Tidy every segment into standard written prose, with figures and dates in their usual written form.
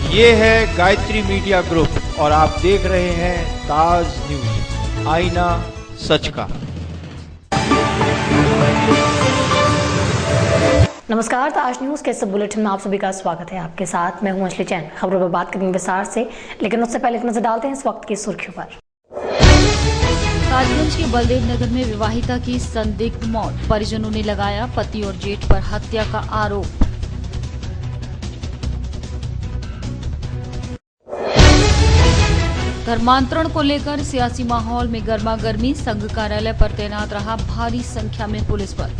ये है Gayatri media group और आप देख रहे हैं ताज न्यूज, आईना सच का। नमस्कार, ताज न्यूज के इस बुलेटिन में आप सभी का स्वागत है। आपके साथ मैं हूं अंजलि जैन। खबरों पर बात करेंगे विस्तार से, लेकिन उससे पहले एक नजर डालते हैं इस वक्त की सुर्खियों पर। ताजगंज के बलदेव नगर में विवाहिता की संदिग्ध मौत, परिजनों ने लगाया पति और जेठ पर हत्या का आरोप। धर्मांतरण को लेकर सियासी माहौल में गर्मा गर्मी, संघ कार्यालय पर तैनात रहा भारी संख्या में पुलिस बल।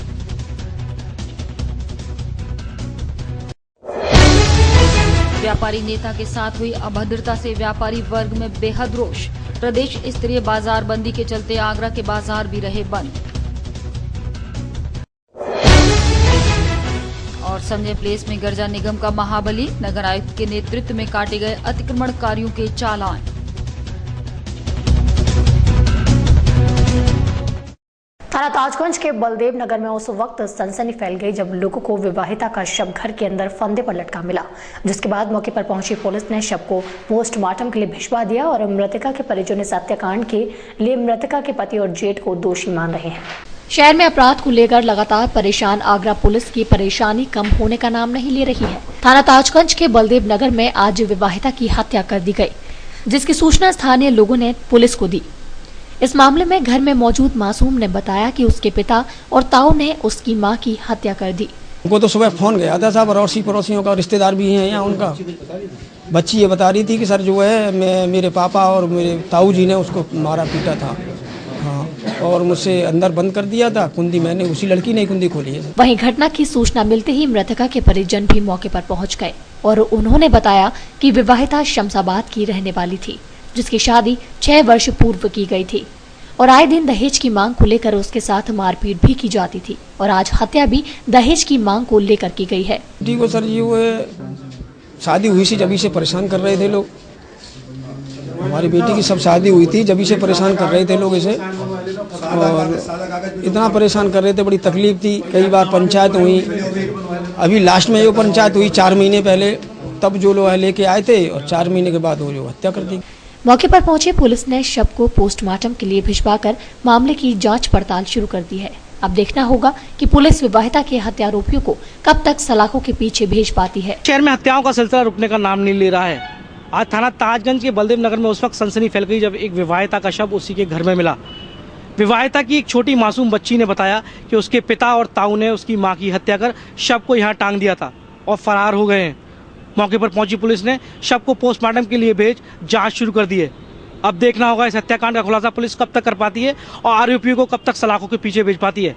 व्यापारी नेता के साथ हुई अभद्रता से व्यापारी वर्ग में बेहद रोष, प्रदेश स्तरीय बाजार बंदी के चलते आगरा के बाजार भी रहे बंद। और संजय प्लेस में गर्जा निगम का महाबली, नगर आयुक्त के नेतृत्व में काटे गए अतिक्रमणकारियों के चालान। थाना ताजगंज के बलदेव नगर में उस वक्त सनसनी फैल गई जब लोगों को विवाहिता का शव घर के अंदर फंदे पर लटका मिला, जिसके बाद मौके पर पहुंची पुलिस ने शव को पोस्टमार्टम के लिए भिजवा दिया और मृतका के परिजन इस हत्याकांड के लिए मृतका के पति और जेठ को दोषी मान रहे हैं। शहर में अपराध को लेकर लगातार परेशान आगरा पुलिस की परेशानी कम होने का नाम नहीं ले रही है। थाना ताजगंज के बलदेव नगर में आज विवाहिता की हत्या कर दी गई, जिसकी सूचना स्थानीय लोगों ने पुलिस को दी। इस मामले में घर में मौजूद मासूम ने बताया कि उसके पिता और ताऊ ने उसकी मां की हत्या कर दी। उनको तो सुबह फोन गया था साहब, अड़ोसी पड़ोसियों का, रिश्तेदार भी हैं यहाँ उनका। बच्ची ये बता रही थी कि सर जो है मेरे पापा और मेरे ताऊ जी ने उसको मारा पीटा था। हाँ, और मुझसे अंदर बंद कर दिया था, कुंडी मैंने उसी लड़की ने कुंडी खोली है। वहीं घटना की सूचना मिलते ही मृतका के परिजन भी मौके पर पहुंच गए और उन्होंने बताया कि विवाहिता शमशाबाद की रहने वाली थी, जिसकी शादी 6 वर्ष पूर्व की गई थी और आए दिन दहेज की मांग को लेकर उसके साथ मारपीट भी की जाती थी और आज हत्या भी दहेज की मांग को लेकर की गई है। ठीक है सर जी, वो शादी हुई थी जब से परेशान कर रहे थे लोग। हमारी बेटी की सब शादी हुई थी, जब से परेशान कर रहे थे लोग इसे, और इतना परेशान कर रहे थे, बड़ी तकलीफ थी। कई बार पंचायत हुई, अभी लास्ट में जो पंचायत हुई 4 महीने पहले, तब जो लोग लेके आए थे और 4 महीने के बाद वो जो हत्या कर दी। मौके पर पहुंची पुलिस ने शव को पोस्टमार्टम के लिए भिजवाकर मामले की जांच पड़ताल शुरू कर दी है। अब देखना होगा कि पुलिस विवाहिता के हत्यारोपियों को कब तक सलाखों के पीछे भेज पाती है। शहर में हत्याओं का सिलसिला रुकने का नाम नहीं ले रहा है। आज थाना ताजगंज के बलदेव नगर में उस वक्त सनसनी फैल गई जब एक विवाहिता का शव उसी के घर में मिला। विवाहिता की एक छोटी मासूम बच्ची ने बताया कि उसके पिता और ताऊ ने उसकी मां की हत्या कर शव को यहाँ टांग दिया था और फरार हो गए हैं। मौके पर पहुंची पुलिस ने शव को पोस्टमार्टम के लिए भेज जांच शुरू कर दी है। अब देखना होगा इस हत्याकांड का खुलासा पुलिस कब तक कर पाती है और आरोपियों को कब तक सलाखों के पीछे भेज पाती है।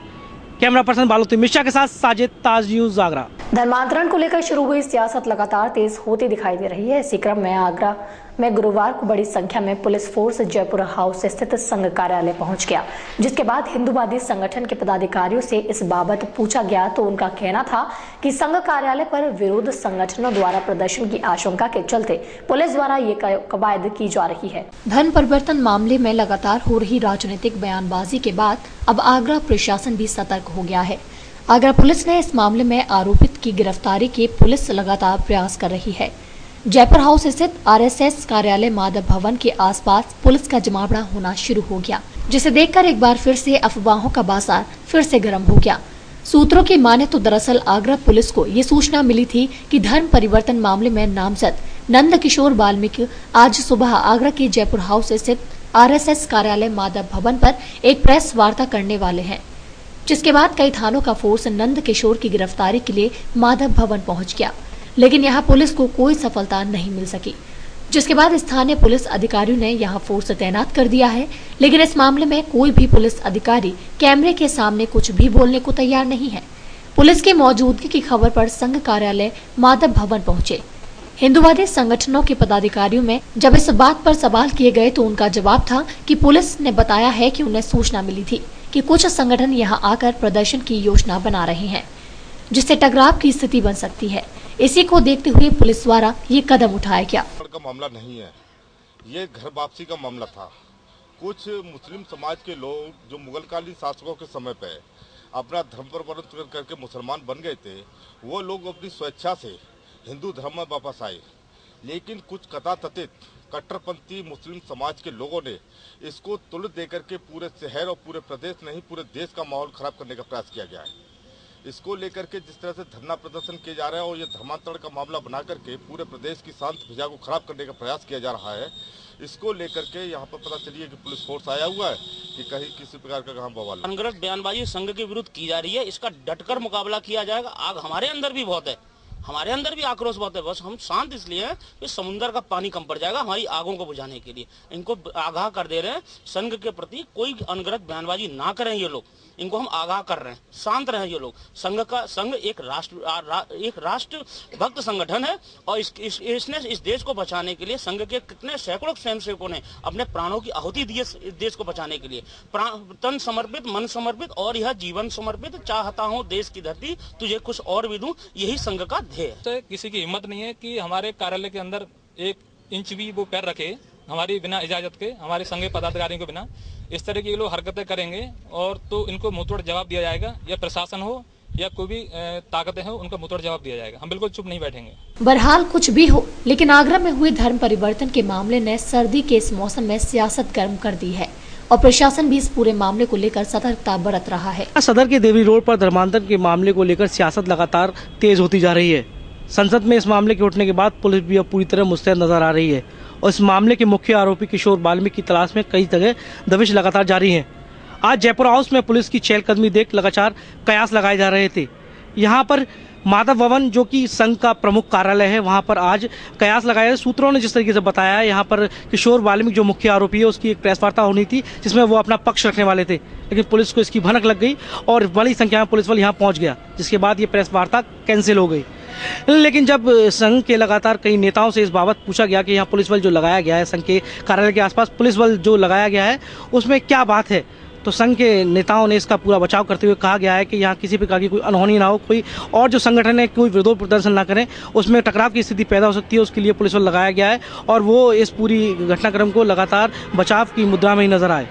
कैमरा पर्सन बालूती मिश्रा के साथ साजिद, ताज न्यूज आगरा। धर्मांतरण को लेकर शुरू हुई सियासत लगातार तेज होती दिखाई दे रही है। इसी क्रम में आगरा में गुरुवार को बड़ी संख्या में पुलिस फोर्स जयपुर हाउस स्थित संघ कार्यालय पहुंच गया, जिसके बाद हिंदूवादी संगठन के पदाधिकारियों से इस बाबत पूछा गया तो उनका कहना था कि संघ कार्यालय पर विरोध संगठनों द्वारा प्रदर्शन की आशंका के चलते पुलिस द्वारा ये कवायद की जा रही है। धन परिवर्तन मामले में लगातार हो रही राजनीतिक बयानबाजी के बाद अब आगरा प्रशासन भी सतर्क हो गया है। आगरा पुलिस ने इस मामले में आरोपित की गिरफ्तारी के पुलिस लगातार प्रयास कर रही है। जयपुर हाउस स्थित आरएसएस कार्यालय माधव भवन के आसपास पुलिस का जमावड़ा होना शुरू हो गया, जिसे देखकर एक बार फिर से अफवाहों का बाजार फिर से गर्म हो गया। सूत्रों की माने तो दरअसल आगरा पुलिस को ये सूचना मिली थी कि धर्म परिवर्तन मामले में नामजद नंद किशोर वाल्मीकि आज सुबह आगरा के जयपुर हाउस स्थित आरएसएस कार्यालय माधव भवन पर एक प्रेस वार्ता करने वाले हैं, जिसके बाद कई थानों का फोर्स नंद किशोर की गिरफ्तारी के लिए माधव भवन पहुंच गया, लेकिन यहां पुलिस को कोई सफलता नहीं मिल सकी, जिसके बाद स्थानीय पुलिस अधिकारियों ने यहां फोर्स तैनात कर दिया है। लेकिन इस मामले में कोई भी पुलिस अधिकारी कैमरे के सामने कुछ भी बोलने को तैयार नहीं है। पुलिस की मौजूदगी की खबर पर संघ कार्यालय माधव भवन पहुंचे हिंदूवादी संगठनों के पदाधिकारियों में जब इस बात पर सवाल किए गए तो उनका जवाब था कि पुलिस ने बताया है कि उन्हें सूचना मिली थी कि कुछ संगठन यहां आकर प्रदर्शन की योजना बना रहे हैं, जिससे टकराव की स्थिति बन सकती है। इसी को देखते हुए पुलिस द्वारा ये कदम उठाया गया। का मामला नहीं है, ये घर वापसी का मामला था। कुछ मुस्लिम समाज के लोग जो मुगलकालीन शासकों के समय पे अपना धर्म परिवर्तन करके मुसलमान बन गए थे, वो लोग अपनी स्वेच्छा से हिंदू धर्म में वापस आए लेकिन कुछ कथाकथित कट्टरपंथी मुस्लिम समाज के लोगों ने इसको तुल देकर के पूरे शहर और पूरे प्रदेश नहीं पूरे देश का माहौल खराब करने का प्रयास किया गया है। इसको लेकर के जिस तरह से धरना प्रदर्शन किया जा रहा है और ये धर्मांतरण का मामला बना करके पूरे प्रदेश की शांत फिजा को खराब करने का प्रयास किया जा रहा है, इसको लेकर के यहाँ पर पता चलिए कि पुलिस फोर्स आया हुआ है कि कहीं किसी प्रकार का कहाँ बवाल। अनगढ़ बयानबाजी संघ के विरुद्ध की जा रही है, इसका डटकर मुकाबला किया जाएगा। आग हमारे अंदर भी बहुत है, हमारे अंदर भी आक्रोश बहुत है, बस हम शांत इसलिए हैं कि समुद्र का पानी कम पड़ जाएगा हमारी आगों को बुझाने के लिए। इनको आगाह कर दे रहे हैं, संघ के प्रति कोई अनगढ़ बयानबाजी ना करें ये लोग, इनको हम आगाह कर रहे हैं, शांत रहें ये लोग। संघ एक राष्ट्र भक्त संगठन है और इसने इस देश को बचाने के लिए संघ के कितने सैकड़ों स्वयंसेवकों ने अपने प्राणों की आहुति दी है इस देश को बचाने के लिए। तन समर्पित, मन समर्पित और यह जीवन समर्पित। चाहता हूँ देश की धरती तुझे कुछ और भी दूं, यही संघ का ध्येय है। किसी की हिम्मत नहीं है कि हमारे कार्यालय के अंदर 1 इंच भी वो पैर रखे हमारी बिना इजाजत के, हमारे संघ पदाधिकारियों के बिना। इस तरह की ये लोग हरकतें करेंगे और तो इनको मुंहतोड़ जवाब दिया जाएगा, या प्रशासन हो या कोई भी ताकतें हो, उनका मुंहतोड़ जवाब दिया जाएगा। हम बिल्कुल चुप नहीं बैठेंगे। बहरहाल कुछ भी हो, लेकिन आगरा में हुए धर्म परिवर्तन के मामले ने सर्दी के इस मौसम में सियासत गर्म कर दी है और प्रशासन भी इस पूरे मामले को लेकर सतर्कता बरत रहा है। सदर के देवरी रोड पर धर्मांतरण के मामले को लेकर सियासत लगातार तेज होती जा रही है। संसद में इस मामले के उठने के बाद पुलिस भी अब पूरी तरह मुस्तैद नजर आ रही है और इस मामले के मुख्य आरोपी किशोर वाल्मीकि की तलाश में कई जगह दबिश लगातार जारी है। आज जयपुर हाउस में पुलिस की चहलकदमी देख लगातार कयास लगाए जा रहे थे। यहाँ पर माधव भवन जो कि संघ का प्रमुख कार्यालय है, वहाँ पर आज कयास लगाए। सूत्रों ने जिस तरीके से बताया है, यहाँ पर किशोर वाल्मीकि जो मुख्य आरोपी है उसकी एक प्रेस वार्ता होनी थी जिसमें वो अपना पक्ष रखने वाले थे, लेकिन पुलिस को इसकी भनक लग गई और बड़ी संख्या में पुलिस बल यहाँ पहुँच गया, जिसके बाद ये प्रेस वार्ता कैंसिल हो गई। लेकिन जब संघ के लगातार कई नेताओं से इस बाबत पूछा गया कि यहाँ पुलिस बल जो लगाया गया है, संघ के कार्यालय के आसपास पुलिस बल जो लगाया गया है उसमें क्या बात है, तो संघ के नेताओं ने इसका पूरा बचाव करते हुए कहा गया है कि यहाँ किसी प्रकार की कोई अनहोनी ना हो, कोई और जो संगठन है कोई विरोध प्रदर्शन ना करें, उसमें टकराव की स्थिति पैदा हो सकती है, उसके लिए पुलिस बल लगाया गया है और वो इस पूरी घटनाक्रम को लगातार बचाव की मुद्रा में ही नजर आए।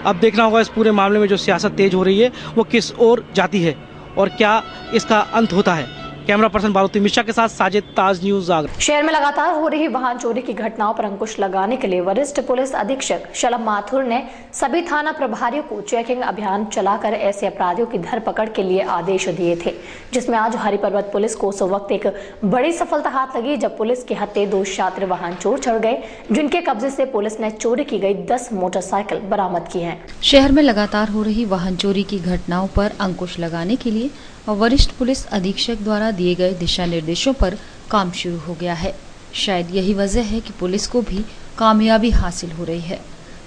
अब देखना होगा इस पूरे मामले में जो सियासत तेज हो रही है वो किस ओर जाती है और क्या इसका अंत होता है। कैमरा पर्सन बारूती मिश्रा के साथ साजिद, ताज न्यूज आगरा। शहर में लगातार हो रही वाहन चोरी की घटनाओं पर अंकुश लगाने के लिए वरिष्ठ पुलिस अधीक्षक शलभ माथुर ने सभी थाना प्रभारियों को चेकिंग अभियान चलाकर ऐसे अपराधियों की धरपकड़ के लिए आदेश दिए थे, जिसमें आज हरिपर्वत पुलिस को उस वक्त एक बड़ी सफलता हाथ लगी जब पुलिस के हत्थे 2 शातिर वाहन चोर चढ़ गए, जिनके कब्जे से पुलिस ने चोरी की गई 10 मोटरसाइकिल बरामद की है। शहर में लगातार हो रही वाहन चोरी की घटनाओं पर अंकुश लगाने के लिए और वरिष्ठ पुलिस अधीक्षक द्वारा दिए गए दिशा निर्देशों पर काम शुरू हो गया है। शायद यही वजह है कि पुलिस को भी कामयाबी हासिल हो रही है।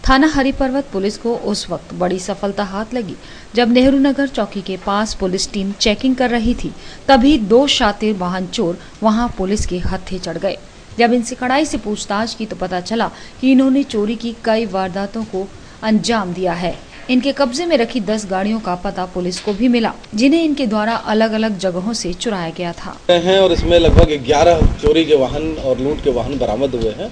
थाना हरिपर्वत पुलिस को उस वक्त बड़ी सफलता हाथ लगी जब नेहरू नगर चौकी के पास पुलिस टीम चेकिंग कर रही थी, तभी 2 शातिर वाहन चोर वहां पुलिस के हत्थे चढ़ गए। जब इनसे कड़ाई से पूछताछ की तो पता चला कि इन्होंने चोरी की कई वारदातों को अंजाम दिया है। इनके कब्जे में रखी 10 गाड़ियों का पता पुलिस को भी मिला, जिन्हें इनके द्वारा अलग अलग जगहों से चुराया गया था और इसमें लगभग 11 चोरी के वाहन और लूट के वाहन बरामद हुए हैं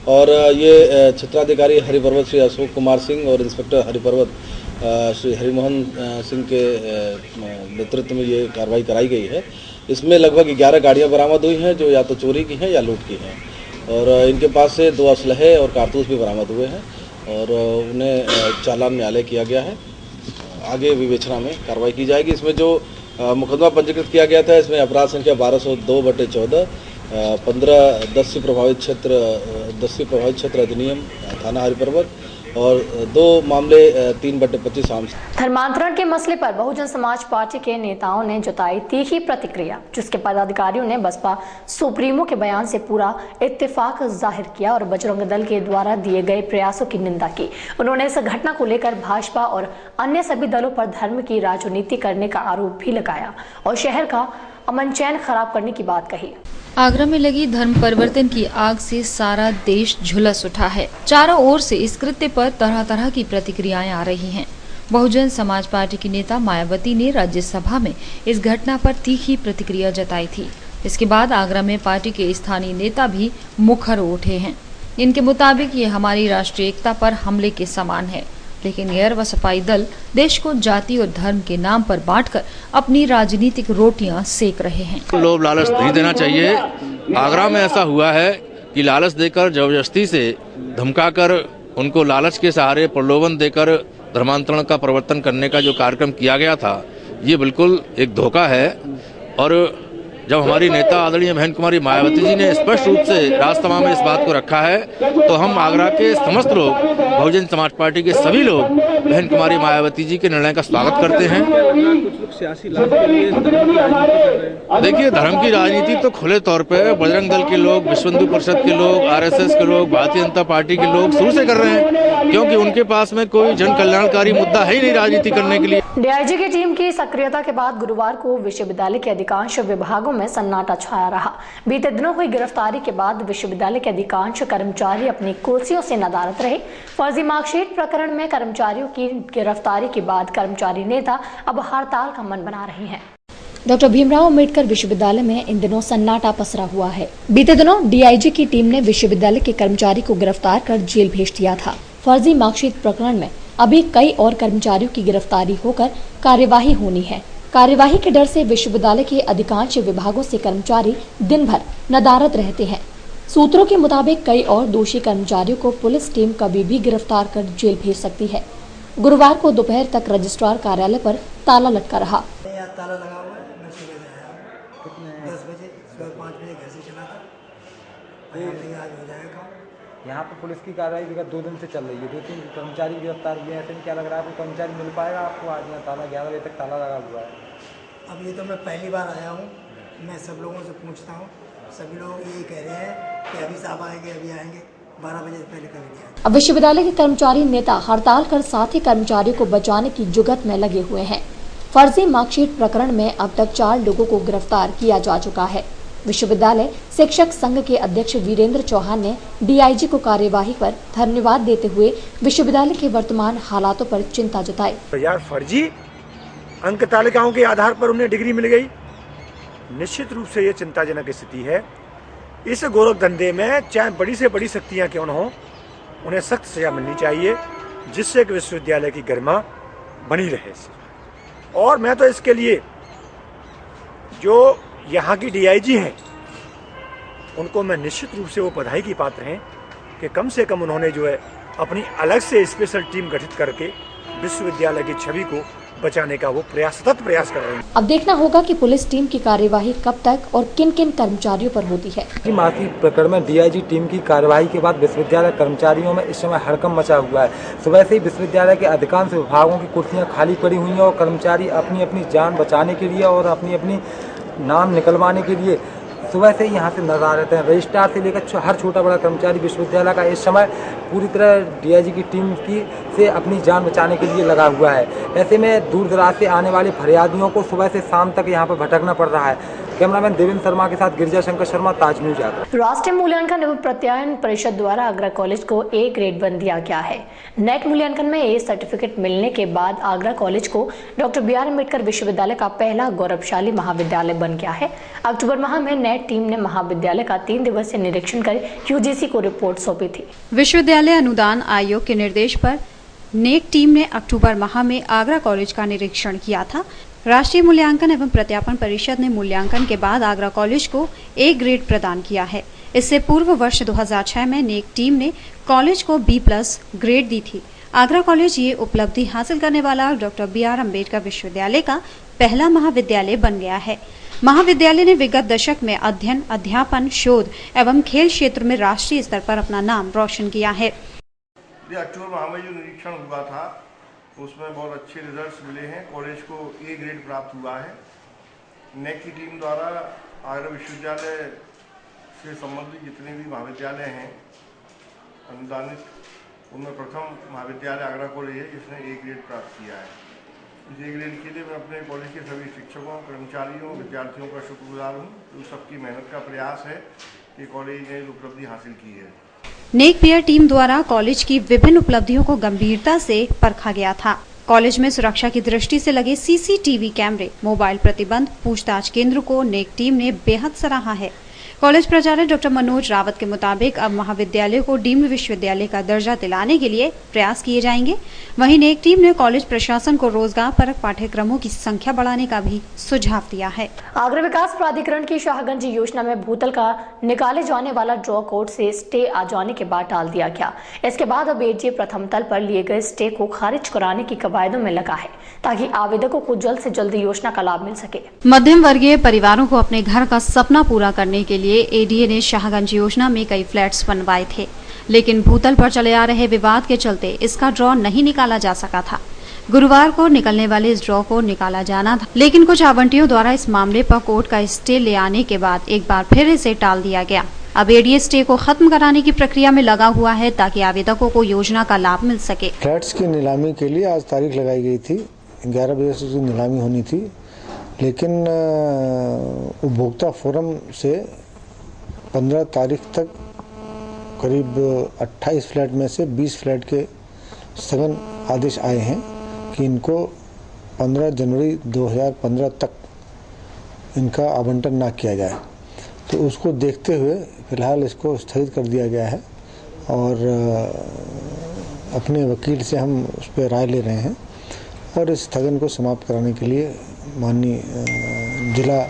और ये क्षेत्राधिकारी हरिपर्वत श्री अशोक कुमार सिंह और इंस्पेक्टर हरिपर्वत श्री हरिमोहन सिंह के नेतृत्व में ये कार्रवाई कराई गई है। इसमें लगभग 11 गाड़ियाँ बरामद हुई हैं जो या तो चोरी की हैं या लूट की हैं और इनके पास से 2 असलहे और कारतूस भी बरामद हुए हैं और उन्हें चालान न्यायालय किया गया है। आगे विवेचना में कार्रवाई की जाएगी। इसमें जो मुकदमा पंजीकृत किया गया था, इसमें अपराध संख्या 1202/14, 15 प्रभावित क्षेत्र अधिनियम थाना हरिपर्वत और 2 मामले 3/25 आम। धर्मांतरण के मसले पर बहुजन समाज पार्टी के नेताओं ने जताई तीखी प्रतिक्रिया, जिसके पदाधिकारियों ने बसपा सुप्रीमो के बयान से पूरा इत्तेफाक जाहिर किया और बजरंग दल के द्वारा दिए गए प्रयासों की निंदा की। उन्होंने इस घटना को लेकर भाजपा और अन्य सभी दलों पर धर्म की राजनीति करने का आरोप भी लगाया और शहर का अमन चैन खराब करने की बात कही। आगरा में लगी धर्म परिवर्तन की आग से सारा देश झुलस उठा है। चारों ओर से इस कृत्य पर तरह तरह की प्रतिक्रियाएं आ रही हैं। बहुजन समाज पार्टी की नेता मायावती ने राज्यसभा में इस घटना पर तीखी प्रतिक्रिया जताई थी। इसके बाद आगरा में पार्टी के स्थानीय नेता भी मुखर उठे हैं। इनके मुताबिक ये हमारी राष्ट्रीय एकता पर हमले के समान है, लेकिन गैर व सफाई दल देश को जाति और धर्म के नाम पर बांटकर अपनी राजनीतिक रोटियां सेक रहे हैं। लोभ लालच नहीं देना चाहिए। आगरा में ऐसा हुआ है कि लालच देकर, जबरदस्ती से धमकाकर, उनको लालच के सहारे प्रलोभन देकर धर्मांतरण का प्रवर्तन करने का जो कार्यक्रम किया गया था, ये बिल्कुल एक धोखा है। और जब हमारी नेता आदरणीय बहन कुमारी मायावती जी ने स्पष्ट रूप से राजसभा में इस बात को रखा है, तो हम आगरा के समस्त लोग, बहुजन समाज पार्टी के सभी लोग बहन कुमारी मायावती जी के निर्णय का स्वागत करते हैं। कुछ लोग सियासी लाभ के लिए धर्म की राजनीति कर रहे हैं। देखिए, धर्म की राजनीति तो खुले तौर पे बजरंग दल के लोग, विश्व हिंदू परिषद के लोग, आरएसएस के लोग, भारतीय जनता पार्टी के लोग शुरू से कर रहे हैं, क्योंकि उनके पास में कोई जन कल्याणकारी मुद्दा है ही नहीं राजनीति करने के लिए। डीआईजी की टीम की सक्रियता के बाद गुरुवार को विश्वविद्यालय के अधिकांश विभागों में सन्नाटा छाया रहा। बीते दिनों हुई गिरफ्तारी के बाद विश्वविद्यालय के अधिकांश कर्मचारी अपनी कुर्सियों से नदारद रहे। फर्जी मार्कशीट प्रकरण में कर्मचारियों की गिरफ्तारी के बाद कर्मचारी नेता अब हड़ताल का मन बना रहे हैं। डॉक्टर भीमराव अंबेडकर विश्वविद्यालय में इन दिनों सन्नाटा पसरा हुआ है। बीते दिनों डीआईजी की टीम ने विश्वविद्यालय के कर्मचारी को गिरफ्तार कर जेल भेज दिया था। फर्जी मार्कशीट प्रकरण में अभी कई और कर्मचारियों की गिरफ्तारी होकर कार्यवाही होनी है। कार्यवाही के डर से विश्वविद्यालय के अधिकांश विभागों से कर्मचारी दिन भर नदारद रहते हैं। सूत्रों के मुताबिक कई और दोषी कर्मचारियों को पुलिस टीम कभी भी गिरफ्तार कर जेल भेज सकती है। गुरुवार को दोपहर तक रजिस्ट्रार कार्यालय पर ताला लटका रहा। ताला लगा हुआ है। मैं सुबह से आया हूँ 10 बजे, सुबह 5 बजे घर से चला था। आज हो जाएगा। यहाँ पर पुलिस की कार्रवाई विगत 2 दिन से चल रही है। 2-3 कर्मचारी गिरफ्तार हुए हैं। ऐसे में क्या लग रहा है, कोई कर्मचारी मिल पाएगा आपको? आज यहाँ ताला 11 बजे तक ताला लगा हुआ है। अब ये तो मैं पहली बार आया हूँ। मैं सब लोगों से पूछता हूँ, सभी लोग यही कह रहे हैं कि अभी साहब आएंगे, अभी आएंगे। 12 बजे से पहले कभी नहीं आए। अब विश्वविद्यालय के कर्मचारी नेता हड़ताल कर साथी कर्मचारियों को बचाने की जुगत में लगे हुए हैं। फर्जी मार्कशीट प्रकरण में अब तक 4 लोगों को गिरफ्तार किया जा चुका है। विश्वविद्यालय शिक्षक संघ के अध्यक्ष वीरेंद्र चौहान ने डीआईजी को कार्यवाही पर धन्यवाद देते हुए विश्वविद्यालय के वर्तमान हालातों पर चिंता जताई। यार, फर्जी अंक तालिकाओं के आधार पर उन्हें डिग्री मिल गई। निश्चित रूप से ये चिंताजनक स्थिति है। इस गोरख धंधे में चाहे बड़ी से बड़ी शक्तियां क्यों न हो, उन्हें सख्त सजा मिलनी चाहिए, जिससे कि विश्वविद्यालय की गरिमा बनी रहे। और मैं तो इसके लिए जो यहाँ की डीआईजी हैं, उनको मैं निश्चित रूप से वो बधाई की पात्र हैं कि कम से कम उन्होंने जो है अपनी अलग से स्पेशल टीम गठित करके विश्वविद्यालय की छवि को बचाने का वो सतत प्रयास कर रहे हैं। अब देखना होगा कि पुलिस टीम की कार्यवाही कब तक और किन किन कर्मचारियों पर होती है। मार्कशीट प्रकरण में डीआईजी टीम की कार्यवाही के बाद विश्वविद्यालय कर्मचारियों में इस समय हड़कंप मचा हुआ है। सुबह से ही विश्वविद्यालय के अधिकांश विभागों की कुर्सियां खाली पड़ी हुई हैं और कर्मचारी अपनी अपनी जान बचाने के लिए और अपनी अपनी नाम निकलवाने के लिए सुबह से ही यहाँ से नजर रहते हैं। रजिस्ट्रार से लेकर हर छोटा बड़ा कर्मचारी विश्वविद्यालय का इस समय पूरी तरह डीआईजी की टीम से अपनी जान बचाने के लिए लगा हुआ है। ऐसे में दूर दराज से आने वाले फरियादियों को सुबह से शाम तक यहाँ पर भटकना पड़ रहा है। कैमरामैन देवेंद्र शर्मा के साथ गिरिजा शंकर शर्मा, ताज न्यूज आगरा। राष्ट्रीय मूल्यांकन एवं प्रत्यायन परिषद द्वारा आगरा कॉलेज को A ग्रेड बन दिया गया है। नेट मूल्यांकन में A सर्टिफिकेट मिलने के बाद आगरा कॉलेज को डॉक्टर BR अम्बेडकर विश्वविद्यालय का पहला गौरवशाली महाविद्यालय बन गया है। अक्टूबर माह में नेट टीम ने महाविद्यालय का 3 दिवसीय निरीक्षण कर UGC को रिपोर्ट सौंपी थी। विश्वविद्यालय अनुदान आयोग के निर्देश पर नेट टीम ने अक्टूबर माह में आगरा कॉलेज का निरीक्षण किया था। राष्ट्रीय मूल्यांकन एवं प्रत्यापन परिषद ने मूल्यांकन के बाद आगरा कॉलेज को A ग्रेड प्रदान किया है। इससे पूर्व वर्ष 2006 में नेक टीम ने कॉलेज को B+ ग्रेड दी थी। आगरा कॉलेज ये उपलब्धि हासिल करने वाला डॉक्टर BR अम्बेडकर विश्वविद्यालय का पहला महाविद्यालय बन गया है। महाविद्यालय ने विगत दशक में अध्ययन, अध्यापन, शोध एवं खेल क्षेत्र में राष्ट्रीय स्तर पर अपना नाम रोशन किया है। अक्टूबर माह में जो निरीक्षण हुआ था उसमें बहुत अच्छे रिजल्ट्स मिले हैं। कॉलेज को A ग्रेड प्राप्त हुआ है। नेक की टीम द्वारा आगरा विश्वविद्यालय से संबंधित जितने भी महाविद्यालय हैं अनुदानित, उनमें प्रथम महाविद्यालय आगरा कॉलेज है जिसने A ग्रेड प्राप्त किया है। इस A ग्रेड के लिए मैं अपने कॉलेज के सभी शिक्षकों, कर्मचारियों, विद्यार्थियों का शुक्रगुजार हूँ। तो सबकी मेहनत का प्रयास है कि कॉलेज ने उपलब्धि हासिल की है। नेक पीयर टीम द्वारा कॉलेज की विभिन्न उपलब्धियों को गंभीरता से परखा गया था। कॉलेज में सुरक्षा की दृष्टि से लगे CCTV कैमरे, मोबाइल प्रतिबंध, पूछताछ केंद्र को नेक टीम ने बेहद सराहा है। कॉलेज प्राचार्य डॉक्टर मनोज रावत के मुताबिक अब महाविद्यालय को डीम्ड विश्वविद्यालय का दर्जा दिलाने के लिए प्रयास किए जाएंगे। वहीं नेक टीम ने कॉलेज प्रशासन को रोजगार परक पाठ्यक्रमों की संख्या बढ़ाने का भी सुझाव दिया है। आगरा विकास प्राधिकरण की शाहगंज योजना में भूतल का निकाले जाने वाला ड्रॉ कोर्ट से स्टे आ जाने के बाद टाल दिया गया। इसके बाद अब एडीए प्रथम तल पर लिए गए स्टे को खारिज कराने की कवायदों में लगा है ताकि आवेदकों को जल्द से जल्द योजना का लाभ मिल सके। मध्यम वर्गीय परिवारों को अपने घर का सपना पूरा करने के लिए एडीए ने शाहगंज योजना में कई फ्लैट्स बनवाए थे, लेकिन भूतल पर चले आ रहे विवाद के चलते इसका ड्रॉ नहीं निकाला जा सका था। गुरुवार को निकलने वाले इस ड्रॉ को निकाला जाना था, लेकिन कुछ आवंटियों द्वारा इस मामले पर कोर्ट का स्टे ले आने के बाद एक बार फिर इसे टाल दिया गया। अब एडीए स्टे को खत्म कराने की प्रक्रिया में लगा हुआ है ताकि आवेदकों को योजना का लाभ मिल सके। फ्लैट्स की नीलामी के लिए आज तारीख लगाई गई थी, 11 बजे से नीलामी होनी थी, लेकिन उपभोक्ता फोरम से 15 तारीख तक करीब 28 फ्लैट में से 20 फ्लैट के स्थगन आदेश आए हैं कि इनको 15 जनवरी 2015 तक इनका आवंटन ना किया जाए। तो उसको देखते हुए फिलहाल इसको स्थगित कर दिया गया है और अपने वकील से हम उस पर राय ले रहे हैं और इस स्थगन को समाप्त कराने के लिए माननीय जिला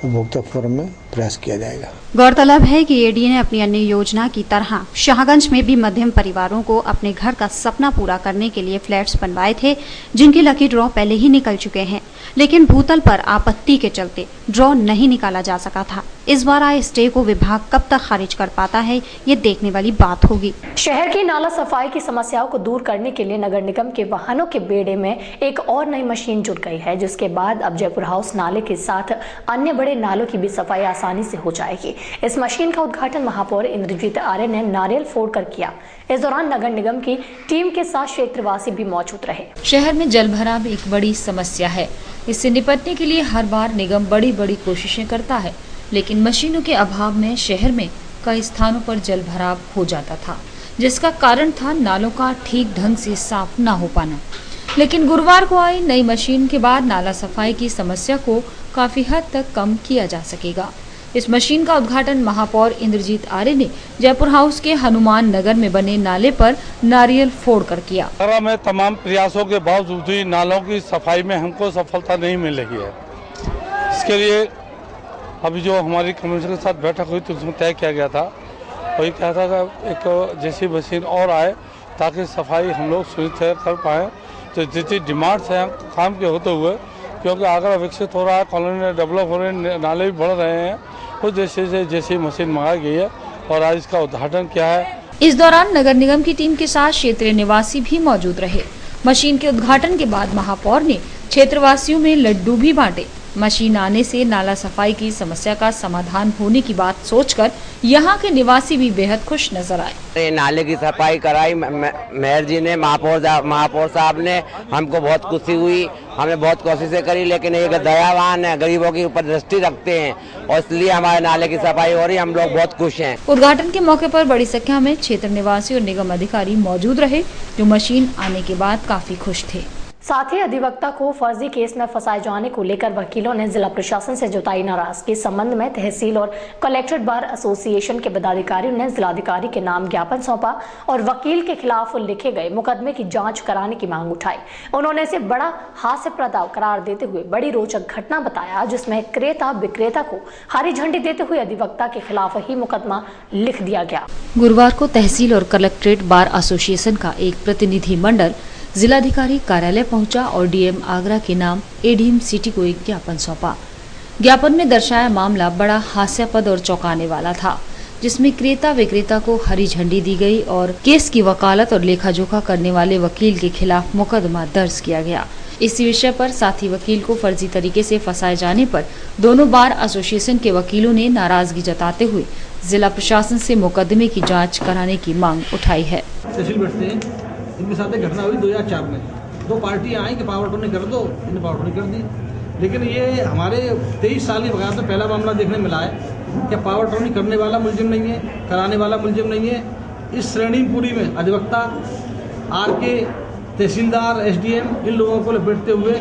उपभोक्ता फोरम में प्रयास किया जाएगा। गौरतलब है कि एडीए ने अपनी अन्य योजना की तरह शाहगंज में भी मध्यम परिवारों को अपने घर का सपना पूरा करने के लिए फ्लैट्स बनवाए थे, जिनके लकी ड्रॉ पहले ही निकल चुके हैं, लेकिन भूतल पर आपत्ति के चलते ड्रॉ नहीं निकाला जा सका था। इस बार आए स्टे को विभाग कब तक खारिज कर पाता है, ये देखने वाली बात होगी। शहर की नाला सफाई की समस्याओं को दूर करने के लिए नगर निगम के वाहनों के बेड़े में एक और नई मशीन जुड़ गई है, जिसके बाद अब जयपुर हाउस नाले के साथ अन्य बड़े नालों की भी सफाई आसानी से हो जाएगी। इस मशीन का उद्घाटन महापौर इंद्रजीत आर्य ने नारियल फोड़कर किया। इस दौरान नगर निगम की टीम के साथ क्षेत्रवासी भी मौजूद रहे। शहर में जलभराव एक बड़ी समस्या है। इससे निपटने के लिए हर बार निगम बड़ी बड़ी कोशिशें करता है, लेकिन मशीनों के अभाव में शहर में कई स्थानों पर जलभराव हो जाता था, जिसका कारण था नालों का ठीक ढंग से साफ न हो पाना। लेकिन गुरुवार को आई नई मशीन के बाद नाला सफाई की समस्या को काफी हद तक कम किया जा सकेगा। इस मशीन का उद्घाटन महापौर इंद्रजीत आर्य ने जयपुर हाउस के हनुमान नगर में बने नाले पर नारियल फोड़कर किया। आगरा में तमाम प्रयासों के बावजूद भी नालों की सफाई में हमको सफलता नहीं मिल रही है। इसके लिए अभी जो हमारी कमिश्नर के साथ बैठक हुई थी उसमें तय किया गया था, वही कहा था कि एक जैसी मशीन और आए ताकि सफाई हम लोग सुनिश्चित कर पाएँ। तो जितनी डिमांड्स हैं काम के होते हुए, क्योंकि आगरा विकसित हो रहा है, कॉलोनी डेवलप हो रहे हैं, नाले भी बढ़ रहे हैं, तो जैसी मशीन मंगाई गई है और आज इसका उद्घाटन किया है। इस दौरान नगर निगम की टीम के साथ क्षेत्रीय निवासी भी मौजूद रहे। मशीन के उद्घाटन के बाद महापौर ने क्षेत्रवासियों में लड्डू भी बांटे। मशीन आने से नाला सफाई की समस्या का समाधान होने की बात सोचकर यहाँ के निवासी भी बेहद खुश नजर आए। नाले की सफाई कराई मेयर जी ने, महापौर साहब ने, हमको बहुत खुशी हुई। हमने बहुत कोशिशें करी, लेकिन एक दयावान है, गरीबों के ऊपर दृष्टि रखते हैं और इसलिए हमारे नाले की सफाई हो रही है। हम लोग बहुत खुश हैं। उद्घाटन के मौके पर बड़ी संख्या में क्षेत्र निवासी और निगम अधिकारी मौजूद रहे, जो मशीन आने के बाद काफी खुश थे। साथ ही अधिवक्ता को फर्जी केस में फंसाए जाने को लेकर वकीलों ने जिला प्रशासन से जताई नाराजगी। इस संबंध में तहसील और कलेक्ट्रेट बार एसोसिएशन के पदाधिकारियों ने जिलाधिकारी के नाम ज्ञापन सौंपा और वकील के खिलाफ लिखे गए मुकदमे की जांच कराने की मांग उठाई। उन्होंने इसे बड़ा हास्यप्रद करार देते हुए बड़ी रोचक घटना बताया, जिसमें क्रेता विक्रेता को हरी झंडी देते हुए अधिवक्ता के खिलाफ ही मुकदमा लिख दिया गया। गुरुवार को तहसील और कलेक्ट्रेट बार एसोसिएशन का एक प्रतिनिधि मंडल जिलाधिकारी कार्यालय पहुंचा और डीएम आगरा के नाम एडीएम सिटी को एक ज्ञापन सौंपा। ज्ञापन में दर्शाया मामला बड़ा हास्यास्पद और चौंकाने वाला था, जिसमें क्रेता विक्रेता को हरी झंडी दी गई और केस की वकालत और लेखा जोखा करने वाले वकील के खिलाफ मुकदमा दर्ज किया गया। इसी विषय पर साथी वकील को फर्जी तरीके से फंसाए जाने पर दोनों बार एसोसिएशन के वकीलों ने नाराजगी जताते हुए जिला प्रशासन से मुकदमे की जाँच कराने की मांग उठाई है। इनके साथ एक घटना हुई 2004 में, दो पार्टियां आई कि पावर टोनी कर दो, इन्हें पावर टोनी कर दी। लेकिन ये हमारे 23 साल की वकालत में पहला मामला देखने मिला है कि पावर टोनी करने वाला मुलजिम नहीं है, कराने वाला मुलजिम नहीं है। इस श्रेणी पूरी में अधिवक्ता, आरके, तहसीलदार, एसडीएम, इन लोगों को लपेटते हुए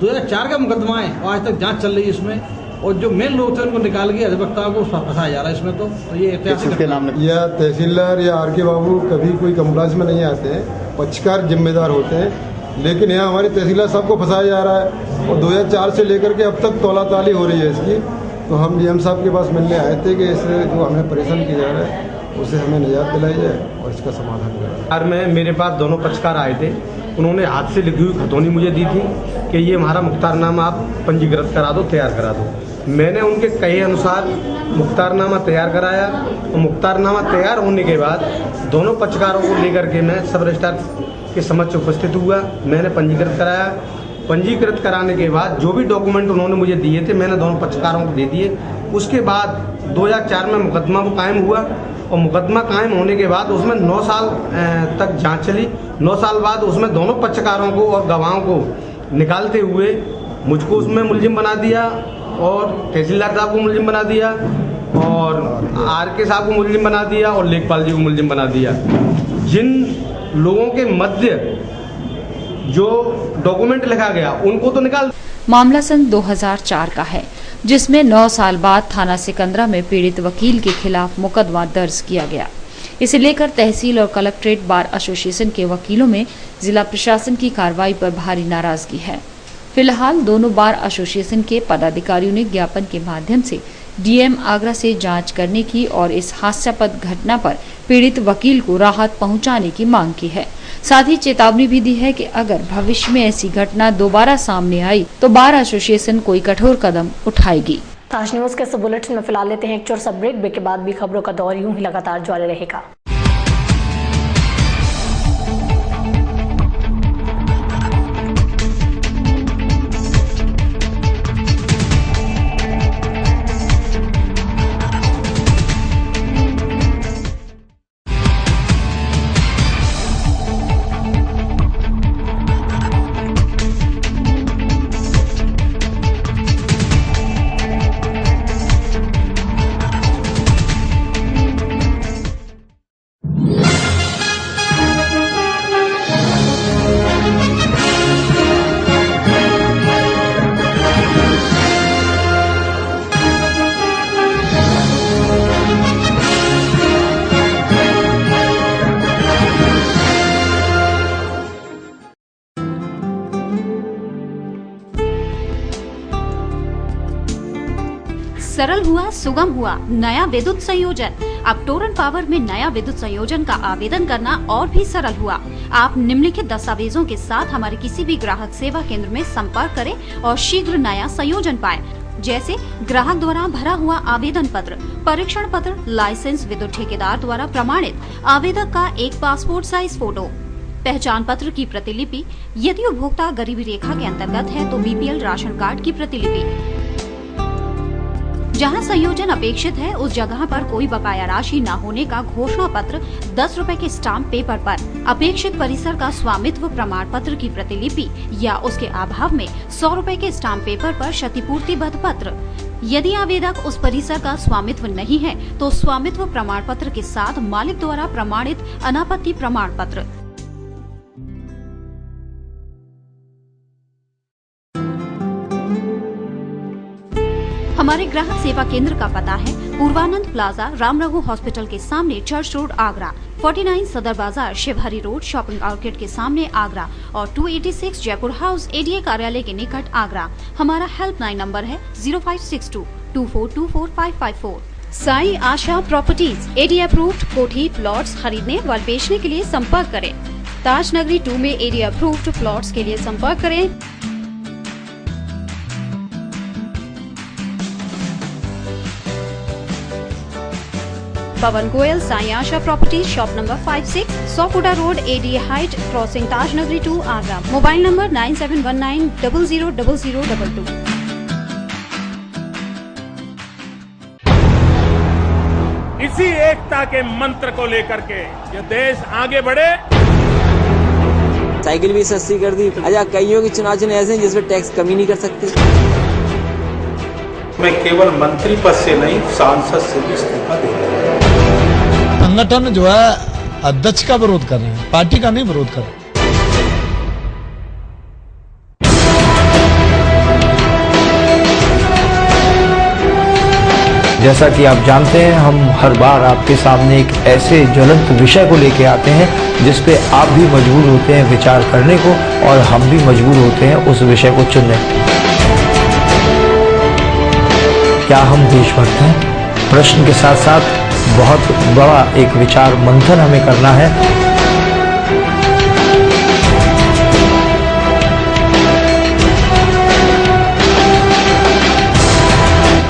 2004 का मुकदमा है और आज तक जांच चल रही है इसमें। और जो मेन लोग थे उनको निकाल के अधिवक्ताओं को फंसाया जा रहा है इसमें। तो ये ऐतिहासिक या तहसीलदार या आर के बाबू कभी कोई कंप्लाइंस में नहीं आते हैं, पक्षकार जिम्मेदार होते हैं, लेकिन यहाँ हमारी तहसीलदार सबको फंसाया जा रहा है और 2004 से लेकर के अब तक तौला ताली हो रही है इसकी। तो हम डीएम साहब के पास मिलने आए थे कि इससे जो हमें परेशान किया जा रहा है उससे हमें निजात दिलाई जाए और इसका समाधान करें। में मेरे पास दोनों पक्षकार आए थे, उन्होंने हाथ से लिखी हुई खतौनी मुझे दी थी कि ये हमारा मुख्तारनामा आप पंजीकृत करा दो, तैयार करा दो। मैंने उनके कहे अनुसार मुख्तारनामा तैयार कराया और मुख्तारनामा तैयार होने के बाद दोनों पक्षकारों को लेकर के मैं सब रजिस्ट्रार के समक्ष उपस्थित हुआ। मैंने पंजीकृत कराया। पंजीकृत कराने के बाद जो भी डॉक्यूमेंट उन्होंने मुझे दिए थे मैंने दोनों पक्षकारों को दे दिए। उसके बाद 2004 में मुकदमा वो कायम हुआ और मुकदमा कायम होने के बाद उसमें 9 साल तक जांच चली। 9 साल बाद उसमें दोनों पक्षकारों को और गवाहों को निकालते हुए मुझको उसमें मुलजिम बना दिया और तहसीलदार साहब को मुलजिम बना दिया और आर के साहब को मुलजिम बना दिया और लेखपाल जी को मुलजिम बना दिया। जिन लोगों के मध्य जो डॉक्यूमेंट लिखा गया उनको तो निकाल। मामला सन 2004 का है, जिसमें 9 साल बाद थाना सिकंदरा में पीड़ित वकील के खिलाफ मुकदमा दर्ज किया गया। इसे लेकर तहसील और कलेक्ट्रेट बार एसोसिएशन के वकीलों में जिला प्रशासन की कार्रवाई पर भारी नाराजगी है। फिलहाल दोनों बार एसोसिएशन के पदाधिकारियों ने ज्ञापन के माध्यम से डीएम आगरा से जांच करने की और इस हास्यास्पद घटना पर पीड़ित वकील को राहत पहुंचाने की मांग की है। साथ ही चेतावनी भी दी है कि अगर भविष्य में ऐसी घटना दोबारा सामने आई तो बार एसोसिएशन कोई कठोर कदम उठाएगी। ताज न्यूज के इस बुलेटिन में फिलहाल लेते हैं एक छोटा सा ब्रेक के बाद भी खबरों का दौर यूं ही लगातार जारी रहेगा। सरल हुआ, सुगम हुआ नया विद्युत संयोजन। अब टोरन पावर में नया विद्युत संयोजन का आवेदन करना और भी सरल हुआ। आप निम्नलिखित दस्तावेजों के साथ हमारे किसी भी ग्राहक सेवा केंद्र में संपर्क करें और शीघ्र नया संयोजन पाएं। जैसे ग्राहक द्वारा भरा हुआ आवेदन पत्र, परीक्षण पत्र, लाइसेंस, विद्युत ठेकेदार द्वारा प्रमाणित आवेदक का एक पासपोर्ट साइज फोटो, पहचान पत्र की प्रतिलिपि, यदि उपभोक्ता गरीबी रेखा के अंतर्गत है तो बीपीएल राशन कार्ड की प्रतिलिपि। जहां संयोजन अपेक्षित है उस जगह पर कोई बकाया राशि न होने का घोषणा पत्र 10 रुपए के स्टाम्प पेपर पर, अपेक्षित परिसर का स्वामित्व प्रमाण पत्र की प्रतिलिपि या उसके अभाव में 100 रुपए के स्टाम्प पेपर पर क्षतिपूर्तिबद्ध पत्र। यदि आवेदक उस परिसर का स्वामित्व नहीं है तो स्वामित्व प्रमाण पत्र के साथ मालिक द्वारा प्रमाणित अनापत्ति प्रमाण पत्र। हमारे ग्राहक सेवा केंद्र का पता है पूर्वानंद प्लाजा, राम रघु हॉस्पिटल के सामने, चर्च रोड, आगरा। 49 सदर बाजार, शिवहरी रोड, शॉपिंग आउटलेट के सामने, आगरा और 286 जयपुर हाउस, एडीए कार्यालय के निकट, आगरा। हमारा हेल्पलाइन नंबर है 0562 2424 साई आशा प्रॉपर्टीज, एडीए अप्रूव्ड कोठी प्लॉट्स खरीदने व बेचने के लिए संपर्क करें। ताज नगरी 2 में एडीए अप्रूव्ड प्लॉट्स के लिए संपर्क करें। पवन गोयल, साई आशा प्रॉपर्टीज, शॉप नंबर 56, 100 फुटा रोड, एडीए हाइट, क्रॉसिंग ताज नगरी 2, आगरा। Mobile number 9719000022। इसी एकता के मंत्र को लेकर के ये देश आगे बढ़े। साइकिल भी सस्ती कर दी। अच्छा, कईयों की चुनाव ऐसे हैं जिसमें टैक्स कमी नहीं कर सकते। मैं केवल मंत्री पद से नहीं, सांसद से भी इस्तीफा दे रहा हूं। संगठन जो है अध्यक्ष का विरोध कर रहे हैं, पार्टी का नहीं विरोध कर रहे। जैसा कि आप जानते हैं, हम हर बार आपके सामने एक ऐसे ज्वलंत विषय को लेके आते हैं जिस पे आप भी मजबूर होते हैं विचार करने को और हम भी मजबूर होते हैं उस विषय को चुनने। क्या हम देशभक्त हैं? प्रश्न के साथ साथ बहुत बड़ा एक विचार मंथन हमें करना है।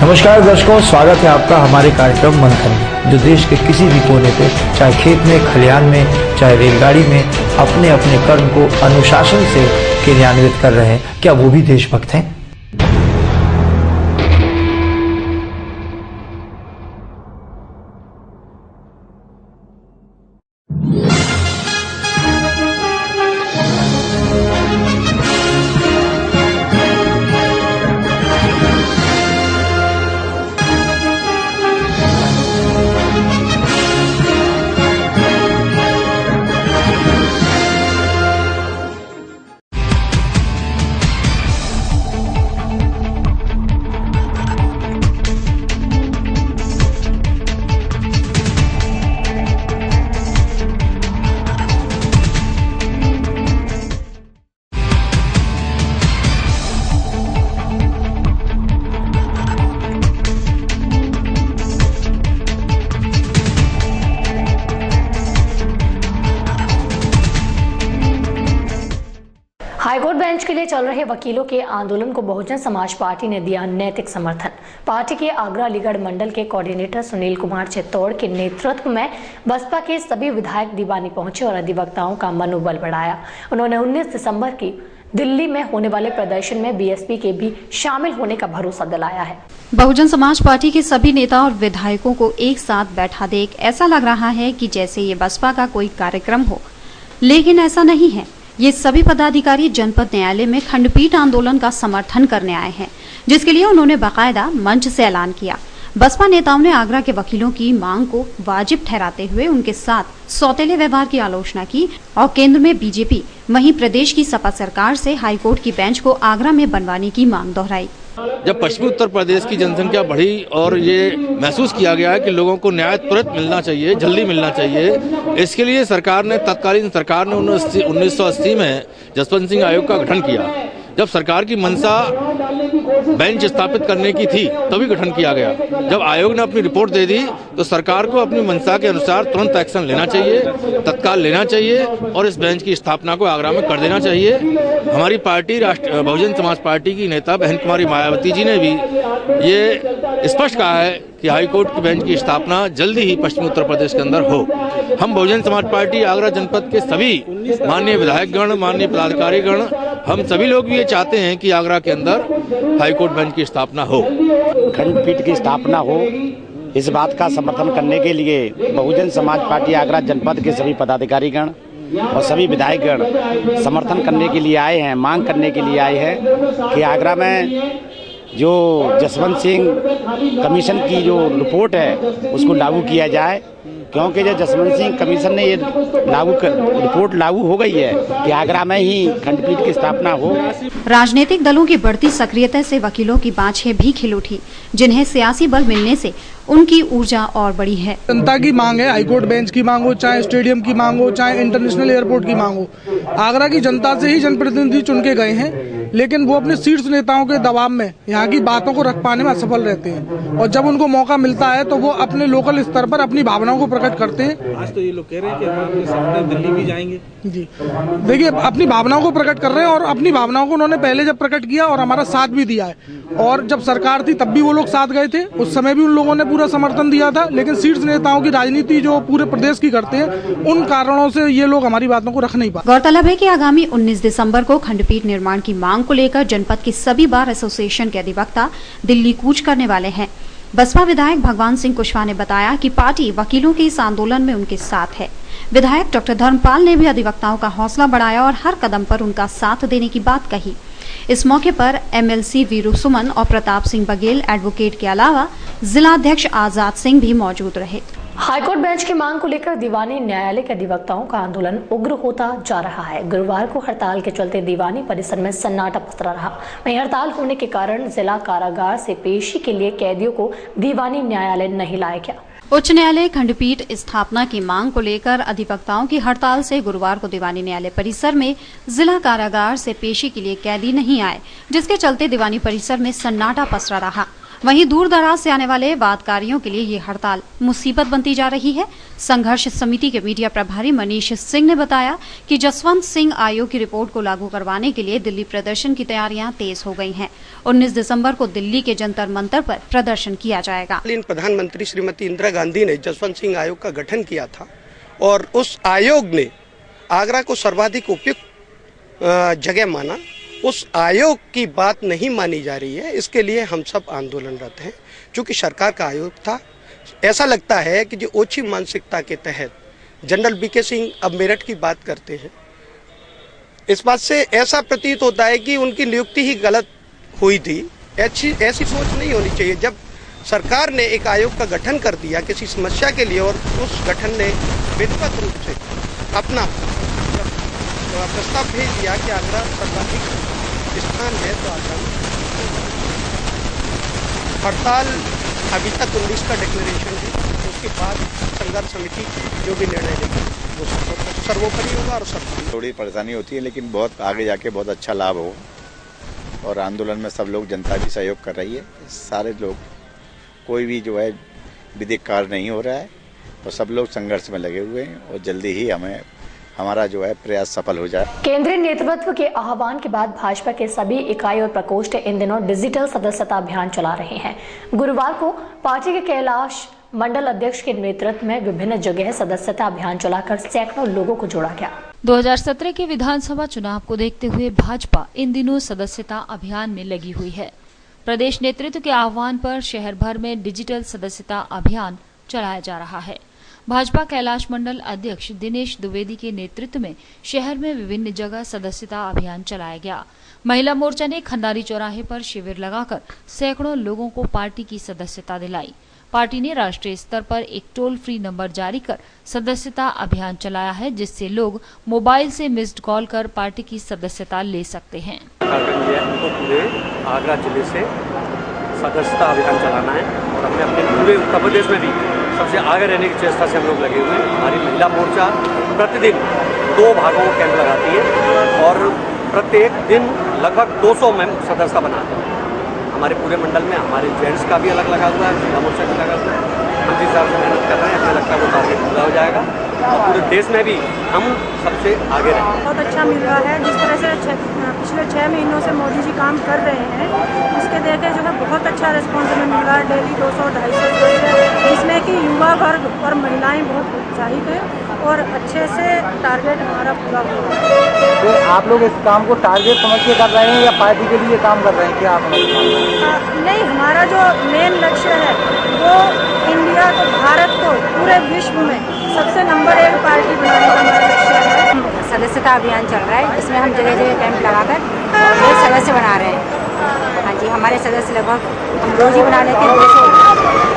नमस्कार दर्शकों, स्वागत है आपका हमारे कार्यक्रम मंथन में, जो देश के किसी भी कोने पे, चाहे खेत में, खलिहान में, चाहे रेलगाड़ी में, अपने अपने कर्म को अनुशासन से क्रियान्वित कर रहे हैं। क्या वो भी देशभक्त हैं? हाईकोर्ट बेंच के लिए चल रहे वकीलों के आंदोलन को बहुजन समाज पार्टी ने दिया नैतिक समर्थन। पार्टी के आगरा अलीगढ़ मंडल के कोऑर्डिनेटर सुनील कुमार चित्तौड़ के नेतृत्व में बसपा के सभी विधायक दीवानी पहुंचे और अधिवक्ताओं का मनोबल बढ़ाया। उन्होंने 19 दिसंबर की दिल्ली में होने वाले प्रदर्शन में बीएसपी के भी शामिल होने का भरोसा दिलाया है। बहुजन समाज पार्टी के सभी नेता और विधायकों को एक साथ बैठा देख ऐसा लग रहा है कि जैसे ये बसपा का कोई कार्यक्रम हो, लेकिन ऐसा नहीं है। ये सभी पदाधिकारी जनपद न्यायालय में खंडपीठ आंदोलन का समर्थन करने आए हैं, जिसके लिए उन्होंने बाकायदा मंच से ऐलान किया। बसपा नेताओं ने आगरा के वकीलों की मांग को वाजिब ठहराते हुए उनके साथ सौतेले व्यवहार की आलोचना की और केंद्र में बीजेपी वहीं प्रदेश की सपा सरकार से हाईकोर्ट की बेंच को आगरा में बनवाने की मांग दोहराई। जब पश्चिमी उत्तर प्रदेश की जनसंख्या बढ़ी और ये महसूस किया गया है कि लोगों को न्याय तुरंत मिलना चाहिए, जल्दी मिलना चाहिए, इसके लिए तत्कालीन सरकार ने 1980 में जसवंत सिंह आयोग का गठन किया। जब सरकार की मंशा बेंच स्थापित करने की थी तभी गठन किया गया। जब आयोग ने अपनी रिपोर्ट दे दी तो सरकार को अपनी मंशा के अनुसार तुरंत एक्शन लेना चाहिए, तत्काल लेना चाहिए और इस बेंच की स्थापना को आगरा में कर देना चाहिए। हमारी पार्टी बहुजन समाज पार्टी की नेता बहन कुमारी मायावती जी ने भी ये स्पष्ट कहा है कि हाईकोर्ट की बेंच की स्थापना जल्दी ही पश्चिमी उत्तर प्रदेश के अंदर हो। हम बहुजन समाज पार्टी आगरा जनपद के सभी माननीय विधायकगण, माननीय पदाधिकारीगण, हम सभी लोग भी ये चाहते हैं कि आगरा के अंदर हाईकोर्ट बेंच की स्थापना हो, खंडपीठ की स्थापना हो। इस बात का समर्थन करने के लिए बहुजन समाज पार्टी आगरा जनपद के सभी पदाधिकारीगण और सभी विधायकगण समर्थन करने के लिए आए हैं, मांग करने के लिए आए हैं कि आगरा में जो जसवंत सिंह कमीशन की जो रिपोर्ट है उसको लागू किया जाए, क्योंकि जो जसवंत सिंह कमीशन ने ये रिपोर्ट लागू हो गई है कि आगरा में ही खंडपीठ की स्थापना हो। राजनीतिक दलों की बढ़ती सक्रियता से वकीलों की बाँछें भी खिल उठी, जिन्हें सियासी बल मिलने से उनकी ऊर्जा और बढ़ी है। जनता की मांग है, हाईकोर्ट बेंच की मांग हो, चाहे स्टेडियम की मांग हो, चाहे इंटरनेशनल एयरपोर्ट की मांग हो। आगरा की जनता से ही जनप्रतिनिधि चुन के गए हैं, लेकिन वो अपने शीर्ष नेताओं के दबाव में यहाँ की बातों को रख पाने में असफल रहते हैं और जब उनको मौका मिलता है तो वो अपने लोकल स्तर पर अपनी भावनाओं को प्रकट करते हैं। आज तो ये लोग कह रहे हैं कि हम अपने साथ दिल्ली भी जाएंगे। जी देखिए, अपनी भावनाओं को प्रकट कर रहे हैं और अपनी भावनाओं को उन्होंने पहले जब प्रकट किया और हमारा साथ भी दिया है, और जब सरकार थी तब भी वो लोग साथ गए थे, उस समय भी उन लोगों ने पूरा समर्थन दिया था। लेकिन शीर्ष नेताओं की राजनीति जो पूरे प्रदेश की करते हैं, उन कारणों से ये लोग हमारी बातों को रख नहीं पाते। गौरतलब है कि आगामी 19 दिसंबर को खंडपीठ निर्माण की मांग को लेकर जनपद की सभी बार एसोसिएशन के अधिवक्ता दिल्ली कूच करने वाले हैं। बसपा विधायक भगवान सिंह कुशवाहा ने बताया कि पार्टी वकीलों के इस आंदोलन में उनके साथ है। विधायक डॉक्टर धर्मपाल ने भी अधिवक्ताओं का हौसला बढ़ाया और हर कदम पर उनका साथ देने की बात कही। इस मौके पर एमएलसी वीरू सुमन और प्रताप सिंह बघेल एडवोकेट के अलावा जिला अध्यक्ष आजाद सिंह भी मौजूद रहे। हाईकोर्ट बेंच की मांग को लेकर दीवानी न्यायालय के अधिवक्ताओं का आंदोलन उग्र होता जा रहा है। गुरुवार को हड़ताल के चलते दीवानी परिसर में सन्नाटा पसरा रहा। वहीं हड़ताल होने के कारण जिला कारागार से पेशी के लिए कैदियों को दीवानी न्यायालय नहीं लाया गया। उच्च न्यायालय खंडपीठ स्थापना की मांग को लेकर अधिवक्ताओं की हड़ताल से गुरुवार को दीवानी न्यायालय परिसर में जिला कारागार से पेशी के लिए कैदी नहीं आए, जिसके चलते दीवानी परिसर में सन्नाटा पसरा रहा। वहीं दूर दराज से आने वाले वादकारियों के लिए ये हड़ताल मुसीबत बनती जा रही है। संघर्ष समिति के मीडिया प्रभारी मनीष सिंह ने बताया कि जसवंत सिंह आयोग की रिपोर्ट को लागू करवाने के लिए दिल्ली प्रदर्शन की तैयारियां तेज हो गई हैं। 19 दिसंबर को दिल्ली के जंतर मंतर पर प्रदर्शन किया जाएगा। प्रधानमंत्री श्रीमती इंदिरा गांधी ने जसवंत सिंह आयोग का गठन किया था और उस आयोग ने आगरा को सर्वाधिक उपयुक्त जगह माना। उस आयोग की बात नहीं मानी जा रही है, इसके लिए हम सब आंदोलनरत हैं। चूंकि सरकार का आयोग था, ऐसा लगता है कि जो ओछी मानसिकता के तहत जनरल बीके सिंह अब मेरठ की बात करते हैं। इस बात से ऐसा प्रतीत होता है कि उनकी नियुक्ति ही गलत हुई थी। ऐसी सोच नहीं होनी चाहिए। जब सरकार ने एक आयोग का गठन कर दिया किसी समस्या के लिए और उस गठन ने विधिवत रूप से अपना प्रस्ताव भेज दिया कि आगरा सर्वाधिक स्थान है, तो आगरा में हड़ताल अभी तक 19 का डिक्लेरेशन है। उसके बाद संघर्ष समिति जो भी निर्णय लेगी वो सर्वोपरि होगा और सब थोड़ी परेशानी होती है, लेकिन बहुत आगे जाके बहुत अच्छा लाभ हो। और आंदोलन में सब लोग, जनता भी सहयोग कर रही है। सारे लोग, कोई भी जो है विधिक कार्य नहीं हो रहा है और सब लोग संघर्ष में लगे हुए हैं और जल्दी ही हमारा जो है प्रयास सफल हो जाए। केंद्रीय नेतृत्व के आह्वान के बाद भाजपा के सभी इकाई और प्रकोष्ठ इन दिनों डिजिटल सदस्यता अभियान चला रहे हैं। गुरुवार को पार्टी के कैलाश मंडल अध्यक्ष के नेतृत्व में विभिन्न जगह सदस्यता अभियान चलाकर सैकड़ों लोगों को जोड़ा गया। 2017 के विधानसभा चुनाव को देखते हुए भाजपा इन दिनों सदस्यता अभियान में लगी हुई है। प्रदेश नेतृत्व के आह्वान पर शहर भर में डिजिटल सदस्यता अभियान चलाया जा रहा है। भाजपा कैलाश मंडल अध्यक्ष दिनेश द्विवेदी के नेतृत्व में शहर में विभिन्न जगह सदस्यता अभियान चलाया गया। महिला मोर्चा ने खंडारी चौराहे पर शिविर लगाकर सैकड़ों लोगों को पार्टी की सदस्यता दिलाई। पार्टी ने राष्ट्रीय स्तर पर एक टोल फ्री नंबर जारी कर सदस्यता अभियान चलाया है, जिससे लोग मोबाइल से मिस्ड कॉल कर पार्टी की सदस्यता ले सकते हैं। पूरे आगरा जिले से सदस्यता अभियान चलाना है और हमने अपने पूरे उत्तर प्रदेश में भी सबसे आगे रहने की चेष्टा से हम लोग लगे हुए हैं। हमारी महिला मोर्चा प्रतिदिन 2 भागों को कैंप लगाती है और प्रत्येक दिन लगभग 200 सदस्यता बनाते हैं। हमारे पूरे मंडल में हमारे जेंट्स का भी अलग लगा हुआ है, महिला मोर्चा भी लगा हुआ है। हम जिस हिसाब से मेहनत कर रहे हैं, हमें लगता है वो टारगेट पूरा हो जाएगा और पूरे देश में भी हम सबसे आगे रहेंगे। बहुत अच्छा मिल रहा है। जिस तरह से पिछले 6 महीनों से मोदी जी काम कर रहे हैं, उसके देखे जो है बहुत अच्छा रिस्पॉन्स हमें मिल रहा है। डेली 200-250 जिसमें कि युवा वर्ग और महिलाएं बहुत उत्साहित हैं और अच्छे से टारगेट हमारा पूरा हो रहा है। तो आप लोग इस काम को टारगेट समझ के कर रहे हैं या पार्टी के लिए काम कर रहे हैं? क्या आप नहीं, हमारा जो मेन लक्ष्य है वो इंडिया को, भारत को पूरे विश्व में सबसे नंबर 1 पार्टी बनाने का हमारा लक्ष्य है। सदस्यता अभियान चल रहा है, जिसमें हम जगह जगह कैंप लगाकर लोग सदस्य बना रहे हैं। हाँ जी, हमारे सदस्य लगभग हम रोज ही बना लेते हैं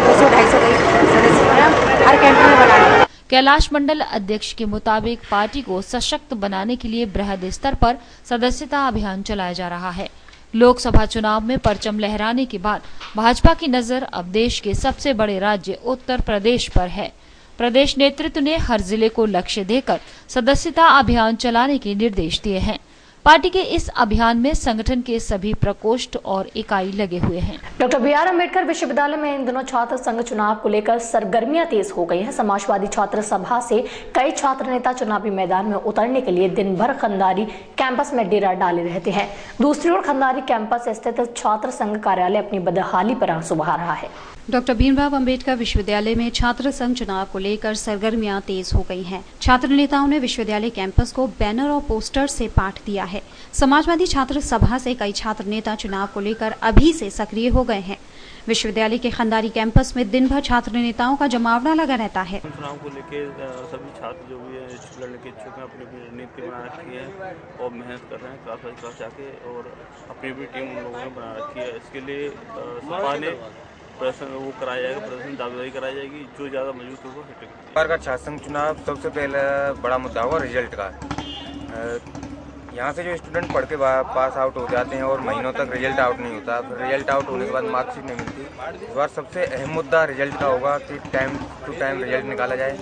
200-250 सदस्य हर कैंप में बना रहे हैं। कैलाश मंडल अध्यक्ष के मुताबिक पार्टी को सशक्त बनाने के लिए बृहद स्तर पर सदस्यता अभियान चलाया जा रहा है। लोकसभा चुनाव में परचम लहराने के बाद भाजपा की नजर अब देश के सबसे बड़े राज्य उत्तर प्रदेश पर है। प्रदेश नेतृत्व ने हर जिले को लक्ष्य देकर सदस्यता अभियान चलाने के निर्देश दिए हैं। पार्टी के इस अभियान में संगठन के सभी प्रकोष्ठ और इकाई लगे हुए हैं। डॉक्टर BR अम्बेडकर विश्वविद्यालय में इन दिनों छात्र संघ चुनाव को लेकर सरगर्मियां तेज हो गई हैं। समाजवादी छात्र सभा से कई छात्र नेता चुनावी मैदान में उतरने के लिए दिन भर खंडारी कैंपस में डेरा डाले रहते हैं। दूसरी ओर खंडारी कैंपस स्थित छात्र संघ कार्यालय अपनी बदहाली पर आंसू बहा रहा है। डॉक्टर भीमराव अंबेडकर विश्वविद्यालय में छात्र संघ चुनाव को लेकर सरगर्मियां तेज हो गई हैं। छात्र नेताओं ने विश्वविद्यालय कैंपस को बैनर और पोस्टर से पाट दिया है। समाजवादी छात्र सभा से कई छात्र नेता चुनाव को लेकर अभी से सक्रिय हो गए हैं। विश्वविद्यालय के खंडारी कैंपस में दिन भर छात्र नेताओं का जमावड़ा लगा रहता है। चुनाव को लेकर सभी छात्र जो भी है लड़ने के इच्छुक हैं, अपनी रणनीति बना रखी है और मेहनत कर रहे हैं क्लास बाई क्लास जाके और अपनी भी टीम उन लोगों ने बना रखी है। इसके लिए सपा ने प्रदर्शन वो कराया जाएगा, प्रदर्शन दावेदारी कराई जाएगी, जो ज़्यादा मजबूत होगा हिट। बार का छात्र संघ चुनाव सबसे पहले बड़ा मुद्दा हुआ रिजल्ट का। यहाँ से जो स्टूडेंट पढ़ के पास आउट हो जाते हैं और महीनों तक रिजल्ट आउट नहीं होता, फिर रिजल्ट आउट होने के बाद मार्कशीट नहीं मिलती। इस बार सबसे अहम मुद्दा रिजल्ट का होगा कि टाइम टू टाइम रिजल्ट निकाला जाए।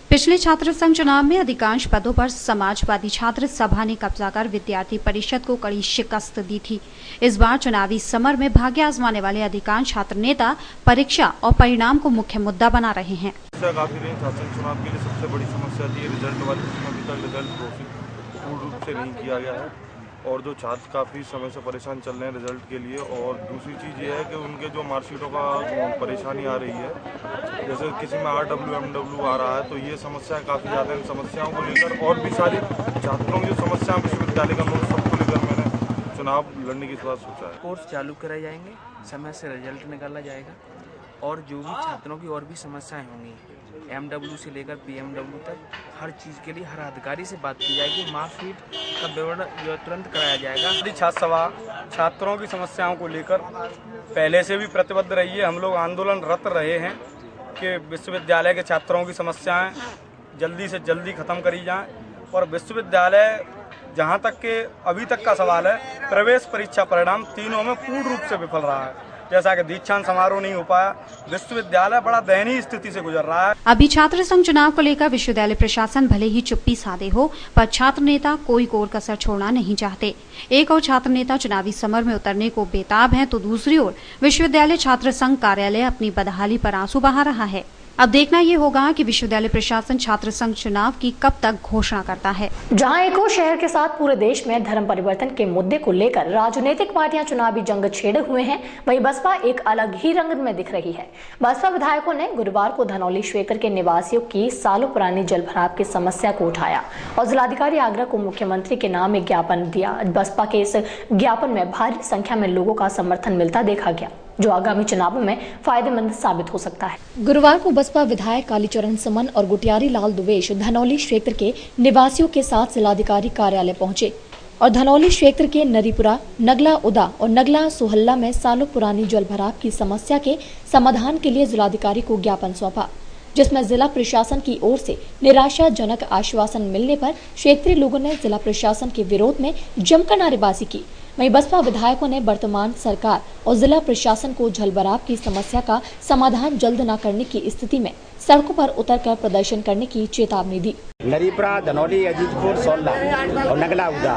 पिछले छात्र संघ चुनाव में अधिकांश पदों पर समाजवादी छात्र सभा ने कब्जा कर विद्यार्थी परिषद को कड़ी शिकस्त दी थी। इस बार चुनावी समर में भाग्य आजमाने वाले अधिकांश छात्र नेता परीक्षा और परिणाम को मुख्य मुद्दा बना रहे हैं। काफी छात्र चुनाव के लिए सबसे बड़ी समस्या थी रिजल्ट वाली, अभी तक रिजल्ट घोषित पूर्ण रूप से नहीं किया गया है और जो छात्र काफ़ी समय से परेशान चल रहे हैं रिजल्ट के लिए। और दूसरी चीज़ ये है कि उनके जो मार्कशीटों का परेशानी आ रही है, जैसे किसी में RW MW आ रहा है, तो ये समस्याएं काफ़ी ज़्यादा इन समस्याओं को लेकर और भी सारी छात्रों की जो समस्याएं विश्वविद्यालय का नोट सबको लेकर मैंने चुनाव लड़ने की बात सोचा है। कोर्स चालू कराए जाएंगे, समय से रिजल्ट निकाला जाएगा और जो भी छात्रों की और भी समस्याएं होंगी MW से लेकर PMW तक हर चीज़ के लिए हर अधिकारी से बात की जाएगी। मार्कशीट का विवरण जो तुरंत कराया जाएगा। छात्र सभा छात्रों की समस्याओं को लेकर पहले से भी प्रतिबद्ध रही है। हम लोग आंदोलनरत रहे हैं कि विश्वविद्यालय के छात्रों की समस्याएं जल्दी से जल्दी खत्म करी जाएं और विश्वविद्यालय जहां तक के अभी तक का सवाल है, प्रवेश परीक्षा परिणाम तीनों में पूर्ण रूप से विफल रहा है। जैसा कि दीक्षांत समारोह नहीं हो पाया, विश्वविद्यालय बड़ा दयनीय स्थिति से गुजर रहा है। अभी छात्र संघ चुनाव को लेकर विश्वविद्यालय प्रशासन भले ही चुप्पी साधे हो, पर छात्र नेता कोई कोर कसर छोड़ना नहीं चाहते। एक और छात्र नेता चुनावी समर में उतरने को बेताब हैं, तो दूसरी ओर विश्वविद्यालय छात्र संघ कार्यालय अपनी बदहाली पर आंसू बहा रहा है। अब देखना ये होगा कि विश्वविद्यालय प्रशासन छात्र संघ चुनाव की कब तक घोषणा करता है। जहां एक और शहर के साथ पूरे देश में धर्म परिवर्तन के मुद्दे को लेकर राजनीतिक पार्टियां चुनावी जंग छेड़े हुए हैं, वहीं बसपा एक अलग ही रंग में दिख रही है। बसपा विधायकों ने गुरुवार को धनौली क्षेत्र के निवासियों की सालों पुरानी जलभराव की समस्या को उठाया और जिलाधिकारी आगरा को मुख्यमंत्री के नाम एक ज्ञापन दिया। बसपा के इस ज्ञापन में भारी संख्या में लोगों का समर्थन मिलता देखा गया, जो आगामी चुनावों में फायदेमंद साबित हो सकता है। गुरुवार को बसपा विधायक कालीचरण समन और गुटियारी लाल दुवेश धनौली क्षेत्र के निवासियों के साथ जिलाधिकारी कार्यालय पहुंचे और धनौली क्षेत्र के नरीपुरा, नगला उदा और नगला सोहल्ला में सालों पुरानी जलभराव की समस्या के समाधान के लिए जिलाधिकारी को ज्ञापन सौंपा, जिसमें जिला प्रशासन की ओर से निराशाजनक आश्वासन मिलने पर क्षेत्रीय लोगों ने जिला प्रशासन के विरोध में जमकर नारेबाजी की। वहीं बसपा विधायकों ने वर्तमान सरकार और जिला प्रशासन को जलभराव की समस्या का समाधान जल्द न करने की स्थिति में सड़कों पर उतरकर प्रदर्शन करने की चेतावनी दी। नरीपुरा, धनौली, अजीतपुर, सोल्ला और नगला उदा,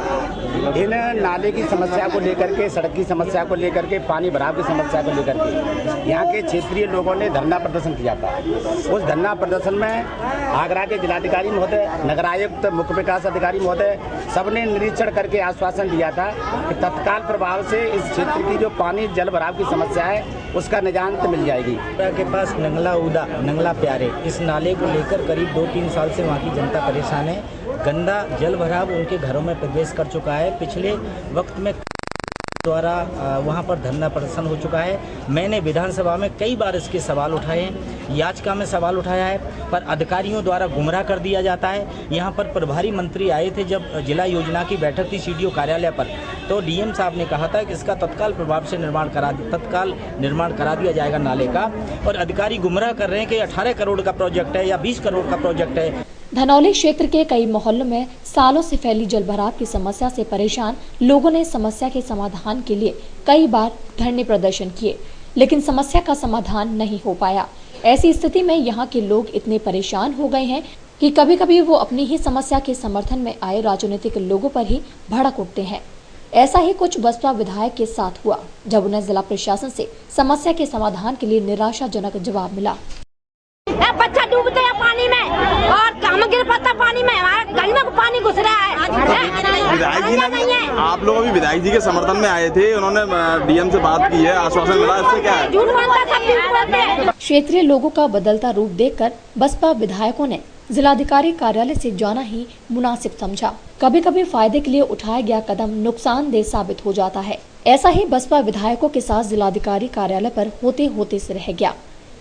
इन नाले की समस्या को लेकर के, सड़क की समस्या को लेकर के, पानी भराव की समस्या को लेकर के यहाँ के क्षेत्रीय लोगों ने धरना प्रदर्शन किया था। उस धरना प्रदर्शन में आगरा के जिलाधिकारी महोदय, नगर आयुक्त, मुख्य विकास अधिकारी महोदय सबने निरीक्षण करके आश्वासन दिया था कि तत्काल प्रभाव से इस क्षेत्र की जो पानी जल भराव की समस्या है उसका निजात मिल जाएगी। के पास नंगला उदा, नंगला प्यारे, इस नाले को लेकर करीब 2-3 साल से वहाँ की जनता परेशान है। गंदा जल भराव उनके घरों में प्रवेश कर चुका है। पिछले वक्त में द्वारा वहाँ पर धरना प्रदर्शन हो चुका है। मैंने विधानसभा में कई बार इसके सवाल उठाए हैं, याचिका में सवाल उठाया है, पर अधिकारियों द्वारा गुमराह कर दिया जाता है। यहाँ पर प्रभारी मंत्री आए थे जब जिला योजना की बैठक थी CDO कार्यालय पर, तो DM साहब ने कहा था कि इसका तत्काल प्रभाव से तत्काल निर्माण करा दिया जाएगा नाले का, और अधिकारी गुमराह कर रहे हैं कि 18 करोड़ का प्रोजेक्ट है या 20 करोड़ का प्रोजेक्ट है। धनौली क्षेत्र के कई मोहल्लों में सालों से फैली जलभराव की समस्या से परेशान लोगों ने समस्या के समाधान के लिए कई बार धरने प्रदर्शन किए, लेकिन समस्या का समाधान नहीं हो पाया। ऐसी स्थिति में यहाँ के लोग इतने परेशान हो गए हैं कि कभी कभी वो अपनी ही समस्या के समर्थन में आए राजनीतिक लोगों पर ही भड़क उठते हैं। ऐसा ही कुछ बसपा विधायक के साथ हुआ जब उन्हें जिला प्रशासन से समस्या के समाधान के लिए निराशाजनक जवाब मिला। बच्चा डूबते हैं पानी में और हम गिर पड़ता पानी में, हमारे गली में पानी घुस रहा है। विधायक जी ने, आप लोग अभी विधायक जी के समर्थन में आए थे, उन्होंने DM से बात की है, आश्वासन मिला, इससे क्या है? क्षेत्रीय लोगों का बदलता रूप देखकर बसपा विधायकों ने जिलाधिकारी कार्यालय से जाना ही मुनासिब समझा। कभी कभी फायदे के लिए उठाया गया कदम नुकसानदेह साबित हो जाता है। ऐसा ही बसपा विधायकों के साथ जिलाधिकारी कार्यालय पर होते होते से रह गया,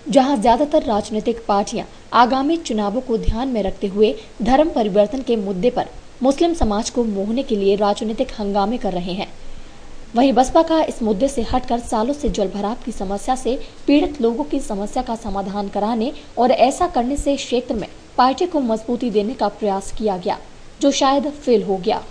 जहां ज्यादातर राजनीतिक पार्टियां आगामी चुनावों को ध्यान में रखते हुए धर्म परिवर्तन के मुद्दे पर मुस्लिम समाज को मोहने के लिए राजनीतिक हंगामे कर रहे हैं। वहीं बसपा का इस मुद्दे से हटकर सालों से जल भराव की समस्या से पीड़ित लोगों की समस्या का समाधान कराने और ऐसा करने से क्षेत्र में पार्टी को मजबूती देने का प्रयास किया गया, जो शायद फेल हो गया।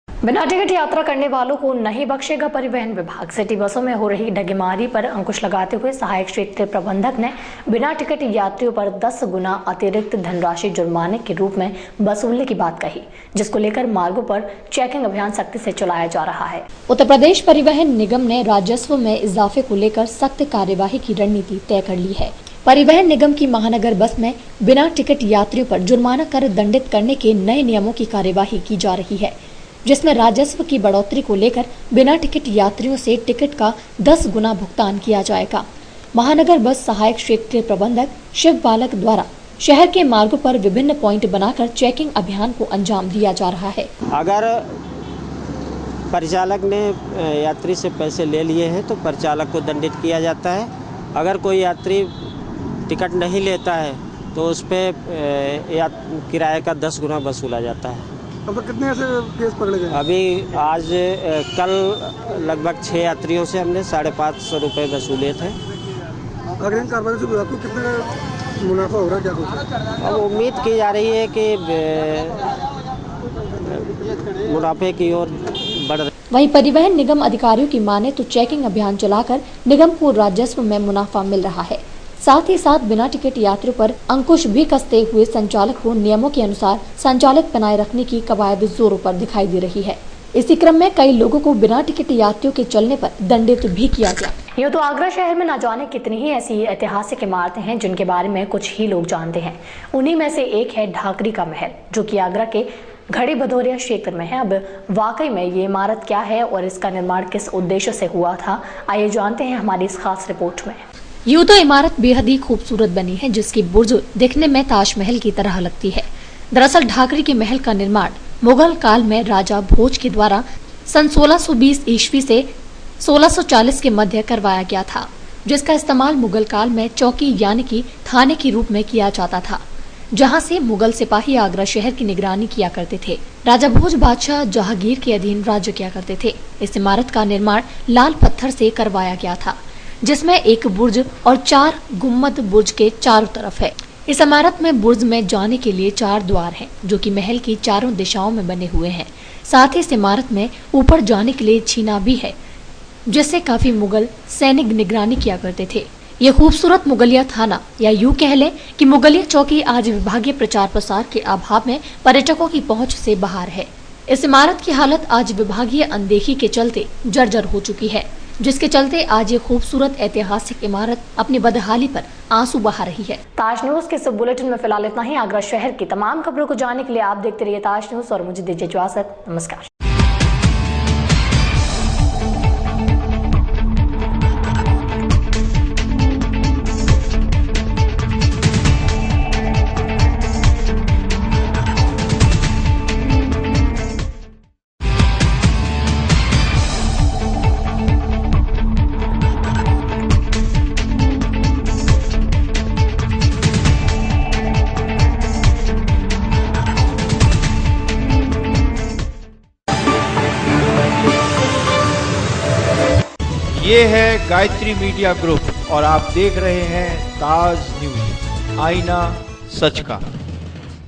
बिना टिकट यात्रा करने वालों को नहीं बख्शेगा परिवहन विभाग। सिटी बसों में हो रही ठगीमारी पर अंकुश लगाते हुए सहायक क्षेत्रीय प्रबंधक ने बिना टिकट यात्रियों पर 10 गुना अतिरिक्त धनराशि जुर्माने के रूप में वसूलने की बात कही, जिसको लेकर मार्गों पर चेकिंग अभियान सख्ती से चलाया जा रहा है। उत्तर प्रदेश परिवहन निगम ने राजस्व में इजाफे को लेकर सख्त कार्यवाही की रणनीति तय कर ली है। परिवहन निगम की महानगर बस में बिना टिकट यात्रियों पर जुर्माना कर दंडित करने के नए नियमों की कार्यवाही की जा रही है, जिसमें राजस्व की बढ़ोतरी को लेकर बिना टिकट यात्रियों से टिकट का 10 गुना भुगतान किया जाएगा। महानगर बस सहायक क्षेत्रीय प्रबंधक शिव बालक द्वारा शहर के मार्गों पर विभिन्न पॉइंट बनाकर चेकिंग अभियान को अंजाम दिया जा रहा है। अगर परिचालक ने यात्री से पैसे ले लिए हैं तो परिचालक को दंडित किया जाता है। अगर कोई यात्री टिकट नहीं लेता है तो उस पर किराए का 10 गुना वसूला जाता है। अब तक कितने ऐसे केस पकड़े गए? अभी आज कल लगभग 6 यात्रियों से हमने 550 रुपये वसूले थे। अगर इन कार्रवाई से आपको कितना मुनाफा हो रहा है, क्या कुछ? अब उम्मीद की जा रही है कि मुनाफे की ओर बढ़ रही। वहीं परिवहन निगम अधिकारियों की माने तो चेकिंग अभियान चलाकर निगम को राजस्व में मुनाफा मिल रहा है। साथ ही साथ बिना टिकट यात्रियों पर अंकुश भी कसते हुए संचालक को नियमों के अनुसार संचालित बनाए रखने की कवायद जोरों पर दिखाई दे रही है। इसी क्रम में कई लोगों को बिना टिकट यात्रियों के चलने पर दंडित भी किया गया। यूँ तो आगरा शहर में न जाने कितनी ही ऐसी ऐतिहासिक इमारतें हैं जिनके बारे में कुछ ही लोग जानते हैं। उन्हीं में से एक है ढाकरी का महल, जो कि आगरा के घड़ी भदौरिया क्षेत्र में है। अब वाकई में ये इमारत क्या है और इसका निर्माण किस उद्देश्य से हुआ था, आइए जानते हैं हमारी इस खास रिपोर्ट में। यूँ तो इमारत बेहद ही खूबसूरत बनी है, जिसकी बुर्ज देखने में ताजमहल की तरह लगती है। दरअसल ढाकरी के महल का निर्माण मुगल काल में राजा भोज के द्वारा सन 1620 ईस्वी से 1640 के मध्य करवाया गया था, जिसका इस्तेमाल मुगल काल में चौकी यानी कि थाने के रूप में किया जाता था, जहां से मुगल सिपाही आगरा शहर की निगरानी किया करते थे। राजा भोज बादशाह जहांगीर के अधीन राज्य किया करते थे। इस इमारत का निर्माण लाल पत्थर से करवाया गया था, जिसमें एक बुर्ज और 4 गुम्मद बुर्ज के चारों तरफ है। इस इमारत में बुर्ज में जाने के लिए 4 द्वार हैं, जो कि महल की चारों दिशाओं में बने हुए हैं। साथ ही इस इमारत में ऊपर जाने के लिए छीना भी है, जिससे काफी मुगल सैनिक निगरानी किया करते थे। ये खूबसूरत मुगलिया थाना या यूं कह लें कि मुगलिया चौकी आज विभागीय प्रचार प्रसार के अभाव में पर्यटकों की पहुंच से बाहर है। इस इमारत की हालत आज विभागीय अनदेखी के चलते जर्जर हो चुकी है, जिसके चलते आज ये खूबसूरत ऐतिहासिक इमारत अपनी बदहाली पर आंसू बहा रही है। ताज न्यूज के इस बुलेटिन में फिलहाल इतना ही। आगरा शहर की तमाम खबरों को जानने के लिए आप देखते रहिए ताज न्यूज और मुझे दीजिए इजाजत। नमस्कार। ये है गायत्री मीडिया ग्रुप और आप देख रहे हैं ताज न्यूज, आईना सच का।